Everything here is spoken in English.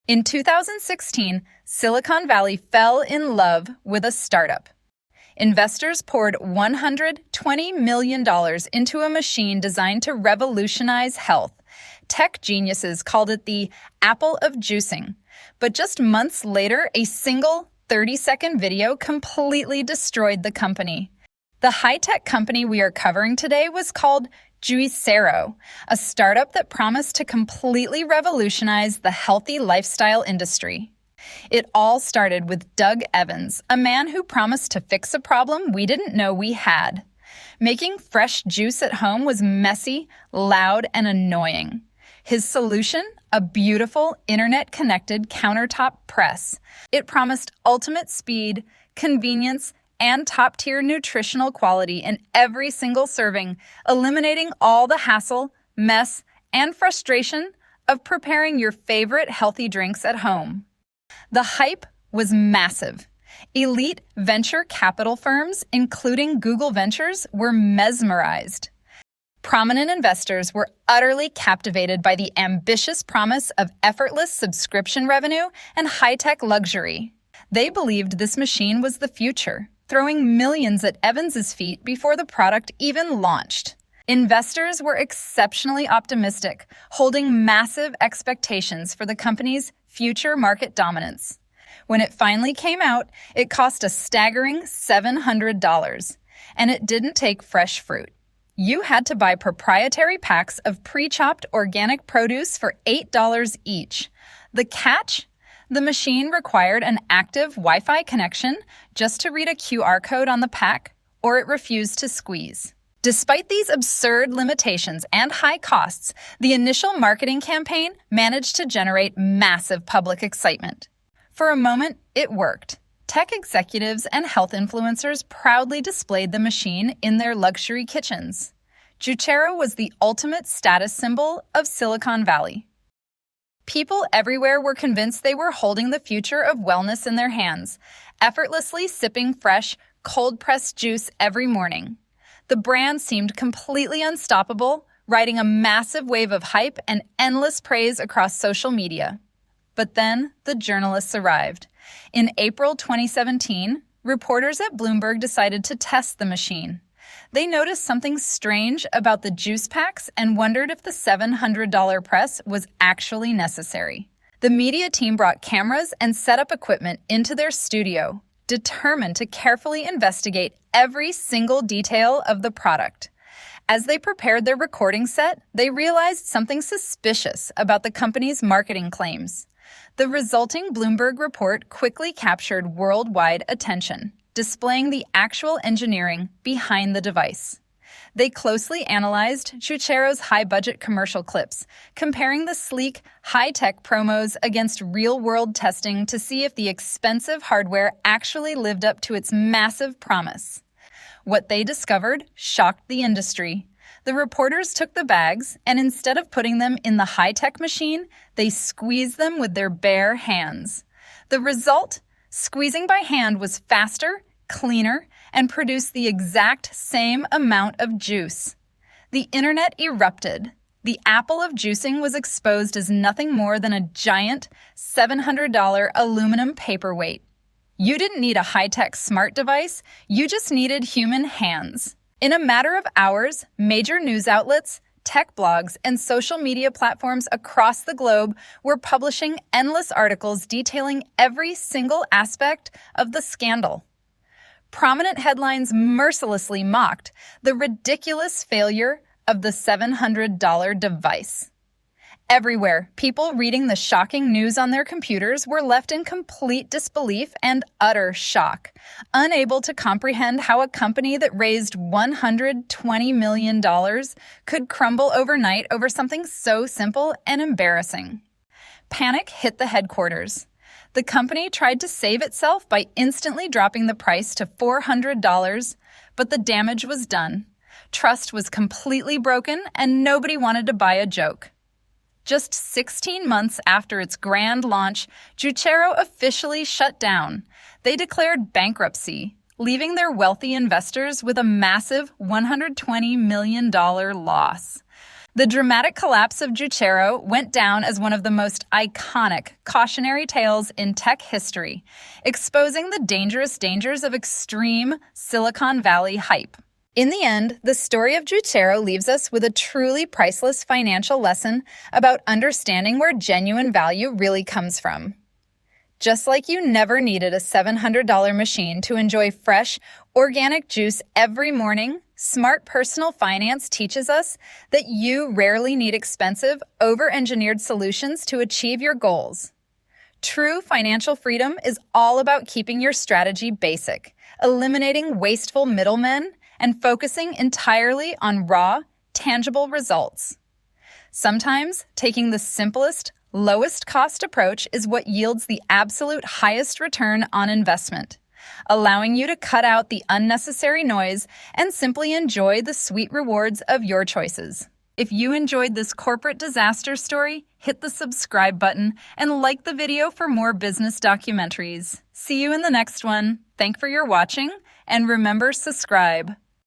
In 2016, Silicon Valley fell in love with a startup. Investors poured $120 million into a machine designed to revolutionize health. Tech geniuses called it the Apple of juicing. But just months later, a single 30-second video completely destroyed the company. The high-tech company we are covering today was called Juicero, a startup that promised to completely revolutionize the healthy lifestyle industry. It all started with Doug Evans, a man who promised to fix a problem we didn't know we had. Making fresh juice at home was messy, loud, and annoying. His solution? A beautiful, internet-connected countertop press. It promised ultimate speed, convenience, and top-tier nutritional quality in every single serving, eliminating all the hassle, mess, and frustration of preparing your favorite healthy drinks at home. The hype was massive. Elite venture capital firms, including Google Ventures, were mesmerized. Prominent investors were utterly captivated by the ambitious promise of effortless subscription revenue and high-tech luxury. They believed this machine was the future, throwing millions at Evans's feet before the product even launched. Investors were exceptionally optimistic, holding massive expectations for the company's future market dominance. When it finally came out, it cost a staggering $700, and it didn't take fresh fruit. You had to buy proprietary packs of pre-chopped organic produce for $8 each. The catch? The machine required an active Wi-Fi connection just to read a QR code on the pack, or it refused to squeeze. Despite these absurd limitations and high costs, the initial marketing campaign managed to generate massive public excitement. For a moment, it worked. Tech executives and health influencers proudly displayed the machine in their luxury kitchens. Juicero was the ultimate status symbol of Silicon Valley. People everywhere were convinced they were holding the future of wellness in their hands, effortlessly sipping fresh, cold-pressed juice every morning. The brand seemed completely unstoppable, riding a massive wave of hype and endless praise across social media. But then the journalists arrived. In April 2017, reporters at Bloomberg decided to test the machine. They noticed something strange about the juice packs and wondered if the $700 press was actually necessary. The media team brought cameras and set up equipment into their studio, determined to carefully investigate every single detail of the product. As they prepared their recording set, they realized something suspicious about the company's marketing claims. The resulting Bloomberg report quickly captured worldwide attention, displaying the actual engineering behind the device. They closely analyzed Juicero's high-budget commercial clips, comparing the sleek, high-tech promos against real-world testing to see if the expensive hardware actually lived up to its massive promise. What they discovered shocked the industry. The reporters took the bags, and instead of putting them in the high-tech machine, they squeezed them with their bare hands. The result? Squeezing by hand was faster, cleaner, and produced the exact same amount of juice. The internet erupted. The Apple of juicing was exposed as nothing more than a giant $700 aluminum paperweight. You didn't need a high-tech smart device, you just needed human hands. In a matter of hours, major news outlets, tech blogs, and social media platforms across the globe were publishing endless articles detailing every single aspect of the scandal. Prominent headlines mercilessly mocked the ridiculous failure of the $700 device. Everywhere, people reading the shocking news on their computers were left in complete disbelief and utter shock, unable to comprehend how a company that raised $120 million could crumble overnight over something so simple and embarrassing. Panic hit the headquarters. The company tried to save itself by instantly dropping the price to $400, but the damage was done. Trust was completely broken, and nobody wanted to buy a joke. Just 16 months after its grand launch, Juicero officially shut down. They declared bankruptcy, leaving their wealthy investors with a massive $120 million loss. The dramatic collapse of Juicero went down as one of the most iconic cautionary tales in tech history, exposing the dangerous dangers of extreme Silicon Valley hype. In the end, the story of Juicero leaves us with a truly priceless financial lesson about understanding where genuine value really comes from. Just like you never needed a $700 machine to enjoy fresh, organic juice every morning, smart personal finance teaches us that you rarely need expensive, over-engineered solutions to achieve your goals. True financial freedom is all about keeping your strategy basic, eliminating wasteful middlemen, and focusing entirely on raw, tangible results. Sometimes, taking the simplest, lowest cost approach is what yields the absolute highest return on investment, allowing you to cut out the unnecessary noise and simply enjoy the sweet rewards of your choices. If you enjoyed this corporate disaster story, hit the subscribe button and like the video for more business documentaries. See you in the next one. Thanks for your watching, and remember, subscribe.